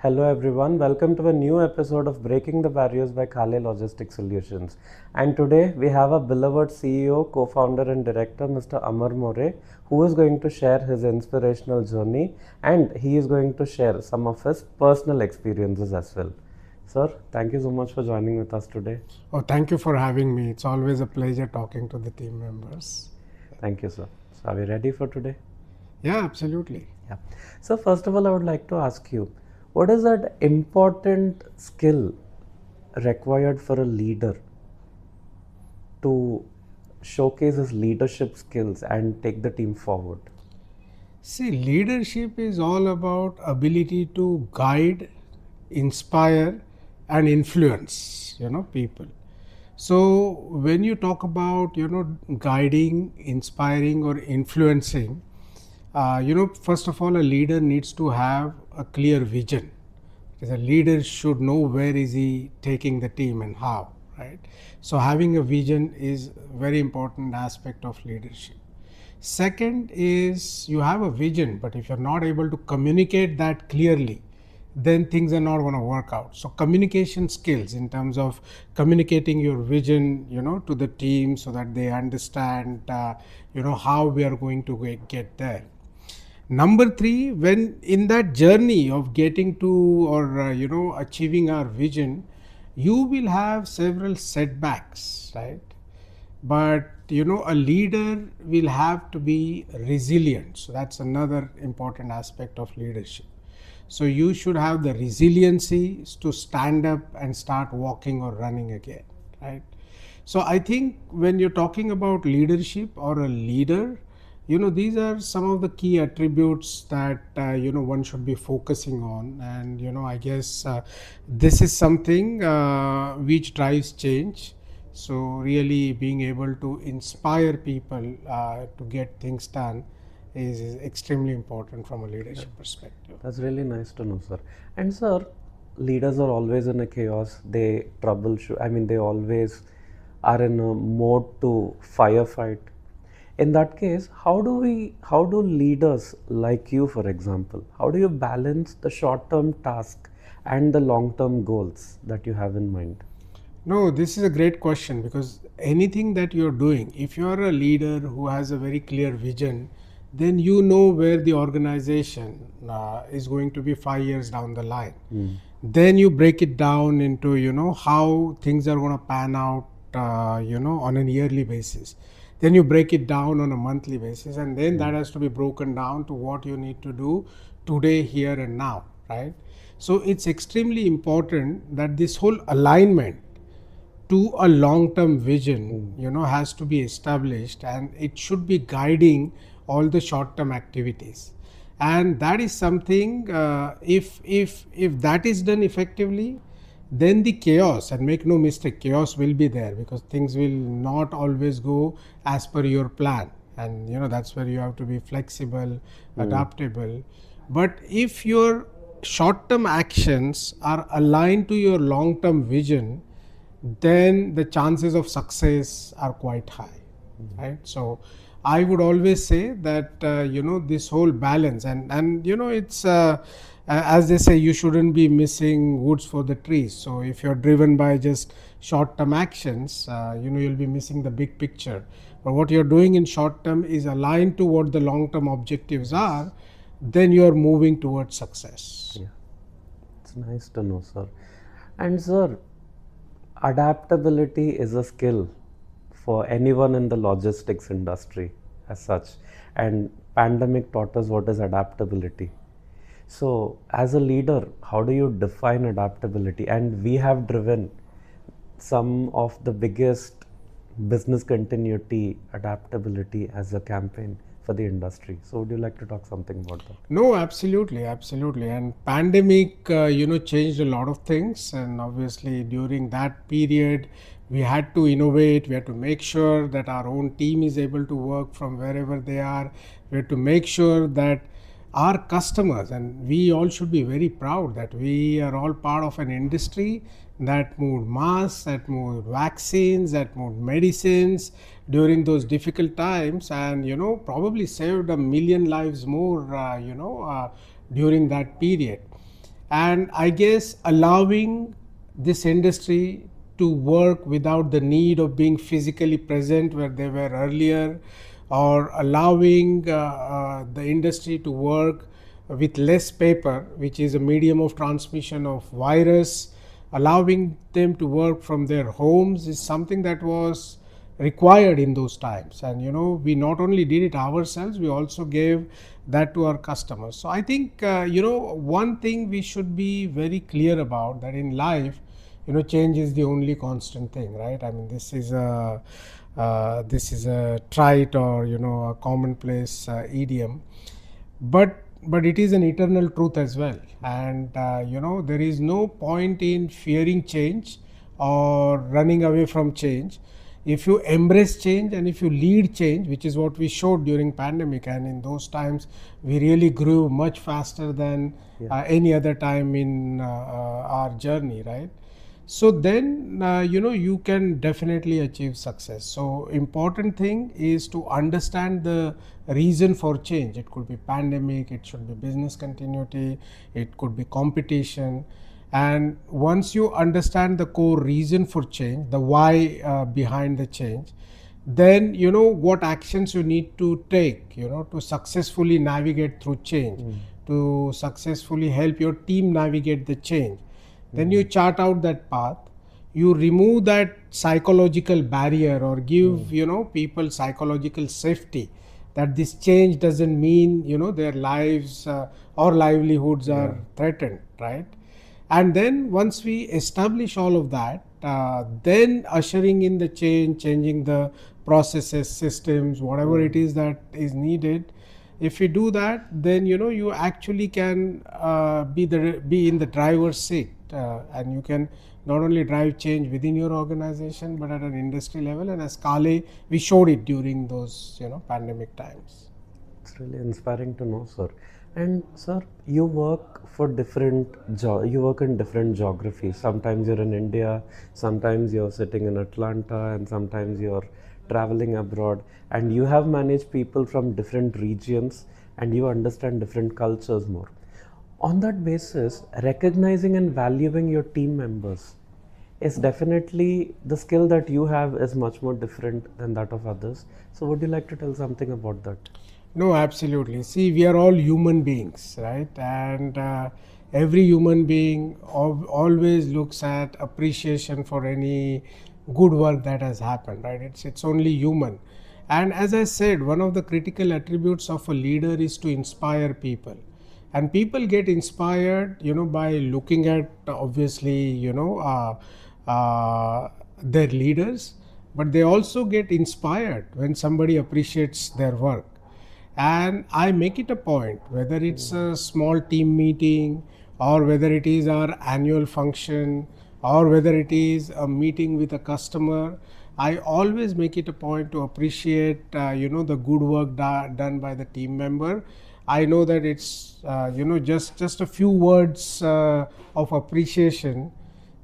Hello everyone, welcome to a new episode of Breaking the Barriers by Kalé Logistics Solutions. And today we have a beloved CEO, co-founder and director Mr. Amar More, who is going to share his inspirational journey and he is going to share some of his personal experiences as well. Sir, thank you so much for joining with us today. Oh, thank you for having me. It's always a pleasure talking to the team members. Thank you, sir. So are we ready for today? Yeah, absolutely. Yeah. So first of all, I would like to ask you, what is that important skill required for a leader to showcase his leadership skills and take the team forward? See, leadership is all about ability to guide, inspire, and influence, people. So when you talk about, guiding, inspiring, or influencing, first of all, a leader needs to have a clear vision. Because a leader should know where is he taking the team and how, right? So having a vision is a very important aspect of leadership. Second is you have a vision, but if you're not able to communicate that clearly, then things are not going to work out. So communication skills in terms of communicating your vision, to the team so that they understand, how we are going to get there. Number three, when in that journey of getting to or achieving our vision, you will have several setbacks, right? But a leader will have to be resilient. So that's another important aspect of leadership. So you should have the resiliency to stand up and start walking or running again, right? So I think when you're talking about leadership or a leader, these are some of the key attributes that one should be focusing on. And I guess this is something which drives change. So really being able to inspire people to get things done is extremely important from a leadership perspective. That's really nice to know, sir. And sir, leaders are always in a chaos. They troubleshoot. I mean, they always are in a mode to firefight. In that case, how do leaders like you, for example, how do you balance the short-term task and the long-term goals that you have in mind? No, this is a great question, because anything that you're doing, if you're a leader who has a very clear vision, then you know where the organization is going to be 5 years down the line. Then you break it down into, how things are going to pan out, on a yearly basis. Then you break it down on a monthly basis, and then that has to be broken down to what you need to do today, here and now, right? So it's extremely important that this whole alignment to a long-term vision, has to be established, and it should be guiding all the short-term activities. And that is something, if that is done effectively, then the chaos, and make no mistake, chaos will be there, because things will not always go as per your plan. And that's where you have to be flexible, adaptable. But if your short-term actions are aligned to your long-term vision, then the chances of success are quite high, right? So I would always say that this whole balance, and it's as they say, you shouldn't be missing woods for the trees. So if you're driven by just short-term actions, you'll be missing the big picture. But what you're doing in short term is aligned to what the long-term objectives are, then you're moving towards success. Yeah, it's nice to know, sir. And sir, adaptability is a skill for anyone in the logistics industry as such, and pandemic taught us what is adaptability. So as a leader, how do you define adaptability? And we have driven some of the biggest business continuity adaptability as a campaign for the industry. So would you like to talk something about that? No, absolutely. And pandemic, changed a lot of things. And obviously during that period, we had to innovate. We had to make sure that our own team is able to work from wherever they are. We had to make sure that our customers, and we all should be very proud that we are all part of an industry that moved masks, that moved vaccines, that moved medicines during those difficult times, and probably saved 1 million lives more during that period. And I guess allowing this industry to work without the need of being physically present where they were earlier, or allowing the industry to work with less paper, which is a medium of transmission of virus, allowing them to work from their homes is something that was required in those times. And we not only did it ourselves, we also gave that to our customers. So I think one thing we should be very clear about, that in life, change is the only constant thing, right? I mean, this is a trite, or a commonplace idiom, but it is an eternal truth as well. And there is no point in fearing change or running away from change. If you embrace change and if you lead change, which is what we showed during pandemic, and in those times we really grew much faster than any other time in our journey, right? So then you can definitely achieve success. So important thing is to understand the reason for change. It could be pandemic, it should be business continuity, it could be competition. And once you understand the core reason for change, the why behind the change, then what actions you need to take to successfully navigate through change, to successfully help your team navigate the change. Then you chart out that path, you remove that psychological barrier, or give people psychological safety, that this change doesn't mean their lives or livelihoods are threatened, right? And then once we establish all of that, then ushering in the change, changing the processes, systems, whatever it is that is needed. If you do that, then you actually can be in the driver's seat, and you can not only drive change within your organization, but at an industry level. And as Kalé, we showed it during those pandemic times. It's really inspiring to know, sir. And sir, you work for you work in different geographies. Sometimes you're in India, sometimes you're sitting in Atlanta, and sometimes you're traveling abroad. And you have managed people from different regions, and you understand different cultures more. On that basis, recognizing and valuing your team members is definitely the skill that you have is much more different than that of others. So would you like to tell something about that? No, absolutely. See, we are all human beings, right? And every human being always looks at appreciation for any good work that has happened, right? It's only human. And as I said, one of the critical attributes of a leader is to inspire people. And people get inspired, by looking at, obviously, their leaders, but they also get inspired when somebody appreciates their work. And I make it a point, whether it's a small team meeting, or whether it is our annual function, or whether it is a meeting with a customer, I always make it a point to appreciate the good work done by the team member. I know that it's just a few words of appreciation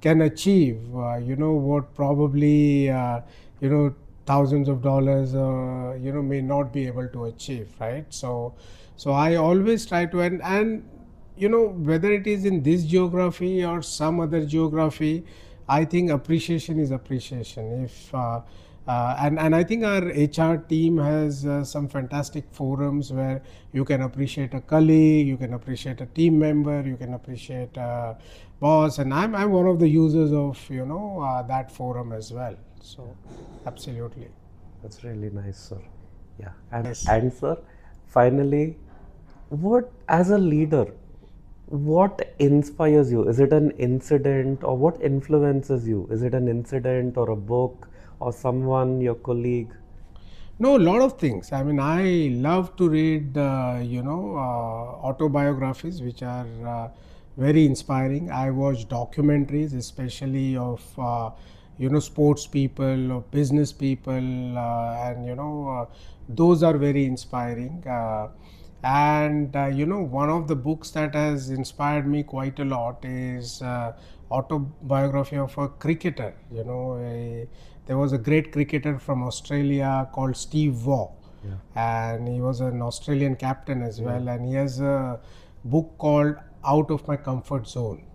can achieve what probably thousands of dollars may not be able to achieve, right? So I always try to, and whether it is in this geography or some other geography, I think appreciation is appreciation. If and I think our HR team has some fantastic forums where you can appreciate a colleague, you can appreciate a team member, you can appreciate a boss, and I'm one of the users of that forum as well. So absolutely. That's really nice, sir. Yeah. And sir, finally, what as a leader, what inspires you? Is it an incident, or what influences you? Is it an incident or a book or someone, your colleague? No, a lot of things. I mean, I love to read, autobiographies, which are very inspiring. I watch documentaries, especially of, sports people or business people, and, those are very inspiring. And one of the books that has inspired me quite a lot is autobiography of a cricketer. There was a great cricketer from Australia called Steve Waugh, and he was an Australian captain as well. And he has a book called out of my comfort zone.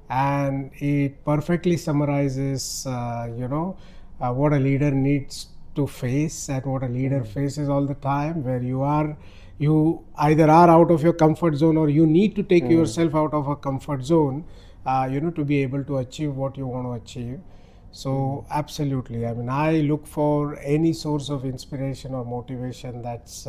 And it perfectly summarizes, what a leader needs to face and what a leader faces all the time, where you either are out of your comfort zone or you need to take yourself out of a comfort zone, to be able to achieve what you want to achieve. So absolutely, I mean, I look for any source of inspiration or motivation that's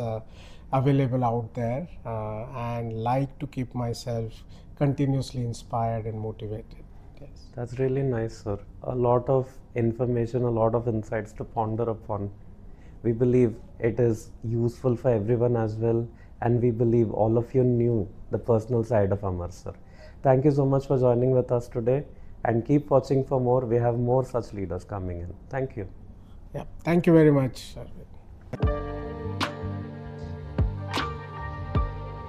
available out there, and like to keep myself continuously inspired and motivated. Yes. That's really nice, sir. A lot of information, a lot of insights to ponder upon. We believe it is useful for everyone as well, and we believe all of you knew the personal side of Amar, sir. Thank you so much for joining with us today, and keep watching for more. We have more such leaders coming in. Thank you. Yeah. Thank you very much, Arvind.